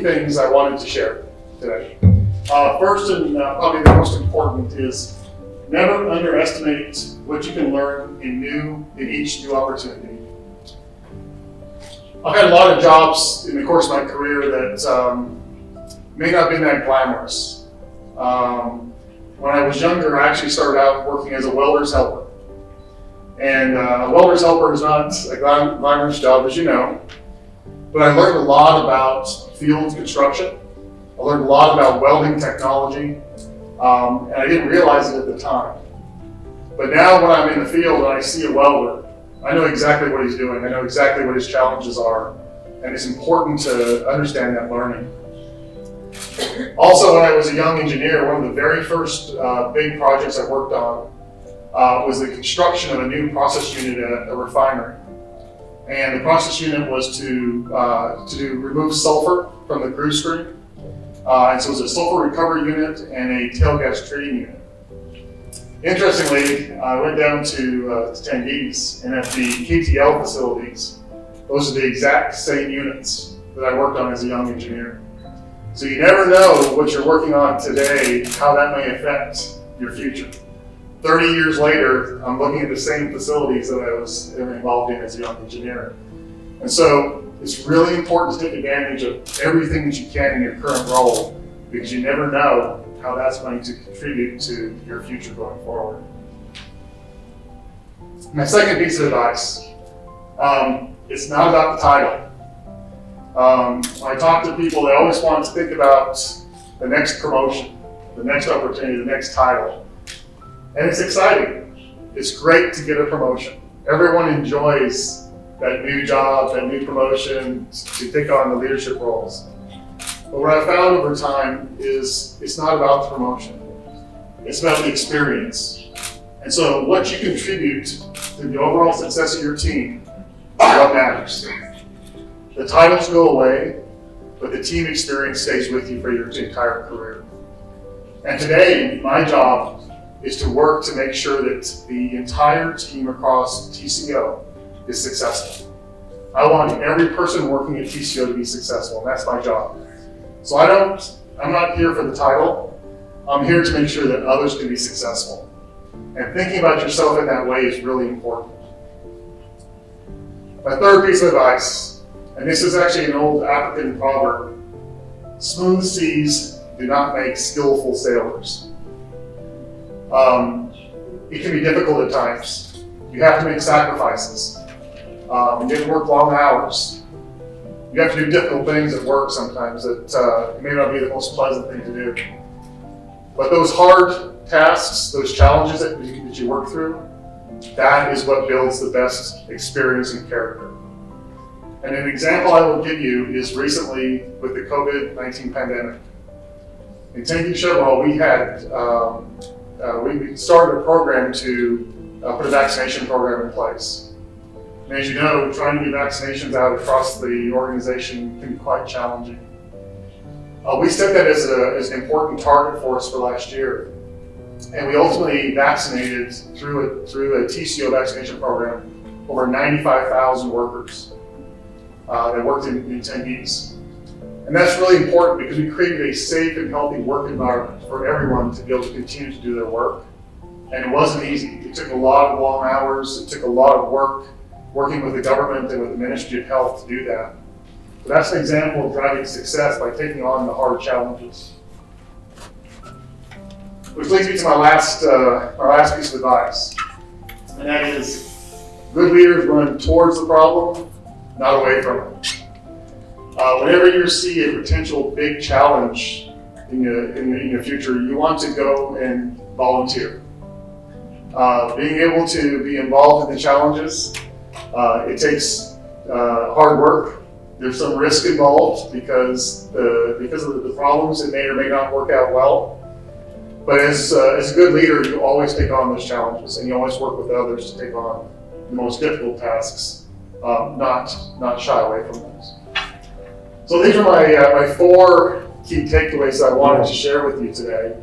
things I wanted to share today. First and probably the most important is never underestimate what you can learn in each new opportunity. I've had a lot of jobs in the course of my career that may not have been that glamorous. When I was younger, I actually started out working as a welder's helper. And a welder's helper is not a glamorous job, as you know, but I learned a lot about field construction. I learned a lot about welding technology, and I didn't realize it at the time. But now when I'm in the field and I see a welder, I know exactly what he's doing. I know exactly what his challenges are, and it's important to understand that learning. Also, when I was a young engineer, one of the very first big projects I worked on was the construction of a new process unit at a refinery. And the process unit was to remove sulfur from the crude stream. And so it was a sulfur recovery unit and a tail gas treating unit. Interestingly, I went down to Tengiz, and at the KTL facilities, those are the exact same units that I worked on as a young engineer. So you never know what you're working on today, how that may affect your future. 30 years later, I'm looking at the same facilities that I was involved in as a young engineer. And so it's really important to take advantage of everything that you can in your current role, because you never know how that's going to contribute to your future going forward. My second piece of advice, it's not about the title. When I talk to people, they always want to think about the next promotion, the next opportunity, the next title. And it's exciting. It's great to get a promotion. Everyone enjoys that new job, that new promotion, to take on the leadership roles. But what I've found over time is it's not about the promotion. It's about the experience. And so what you contribute to the overall success of your team is what matters. The titles go away, but the team experience stays with you for your entire career. And today, my job is to work to make sure that the entire team across TCO is successful. I want every person working at TCO to be successful, and that's my job. So I'm not here for the title. I'm here to make sure that others can be successful. And thinking about yourself in that way is really important. My third piece of advice, and this is actually an old African proverb: smooth seas do not make skillful sailors. It can be difficult at times. You have to make sacrifices. You have to work long hours. You have to do difficult things at work sometimes that may not be the most pleasant thing to do. But those hard tasks, those challenges that you work through, that is what builds the best experience and character. And an example I will give you is recently with the COVID-19 pandemic. In Tengiz Chevron, we started a program to put a vaccination program in place. And as you know, trying to get vaccinations out across the organization can be quite challenging. We set that as an important target for us for last year. And we ultimately vaccinated, through a TCO vaccination program, over 95,000 workers that worked in Tengiz. And that's really important because we created a safe and healthy work environment for everyone to be able to continue to do their work. And it wasn't easy. It took a lot of long hours. It took a lot of work working with the government and with the Ministry of Health to do that. But that's an example of driving success by taking on the hard challenges. Which leads me to my last piece of advice. And that is, good leaders run towards the problem, not away from it. Whenever you see a potential big challenge in your future, you want to go and volunteer. Being able to be involved in the challenges, it takes hard work. There's some risk involved because of the problems that may or may not work out well. But as a good leader, you always take on those challenges, and you always work with others to take on the most difficult tasks, not shy away from those. So these are my 4 key takeaways that I wanted to share with you today.